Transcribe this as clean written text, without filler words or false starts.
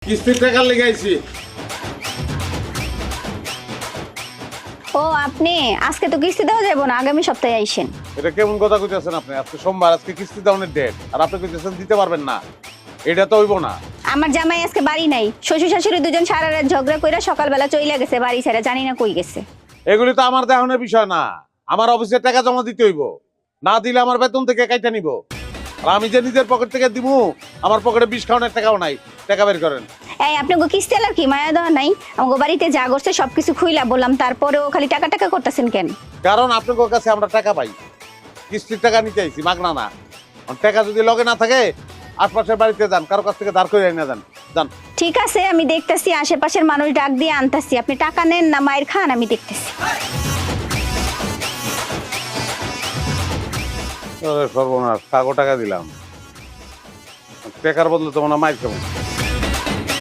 কিস্তির টাকা লেগে আইছি। ও আপনি আজকে তো কিস্তি দেওয়া যাবে না, আগামী সপ্তাহে আইসেন। এটা কেমন কথা কইতেছেন আপনি? আজকে সোমবার, আজকে কিস্তি দেওয়ার ডেট, আর আপনি কইতেছেন দিতে পারবেন না। এটা তো হইব না। আমার জামাই আজকে বাড়ি নাই, শ্বশুর শাশুড়ি দুজন সারা রাত ঝগড়া কইরা সকালবেলা চইলা গেছে বাড়ি ছেড়ে, জানি না কই গেছে। এগুলি তো আমার দেহনের বিষয় না। আমার অফিসের টাকা জমা দিতে হইব, না দিলে আমার বেতন থেকে কাইটা নিব। আর আমি যে নিজের পকেট থেকে দিমু, আমার পকেটে 20 খাওয়ানোর টাকাও নাই। টাকা বের করেন। এই আপনি গো কিস্তি আর কি মায়া দেওয়া নাই? আমাগো বাড়িতে যা করছে সবকিছু খুইলা বললাম, তারপরেও খালি টাকা টাকা করতেছেন কেন? কারণ আপনার কাছে আমরা টাকা পাই, কিস্তির টাকা নিতে আইছি, মাগনা না। টাকা যদি লগে না থাকে আশপাশের বাড়িতে যান, কারো কাছ থেকে ধার করে এনে যান। যান। ঠিক আছে, আমি দেখতেছি আশেপাশের মানুষ ডাক দিয়ে আনতাছি। আপনি টাকা নেন না মায়ের খান, আমি দেখতেছি। সর্বনাশ, কাগো টাকা দিলাম, টাকার বদলে তো মনে হয় মাইর খাবো।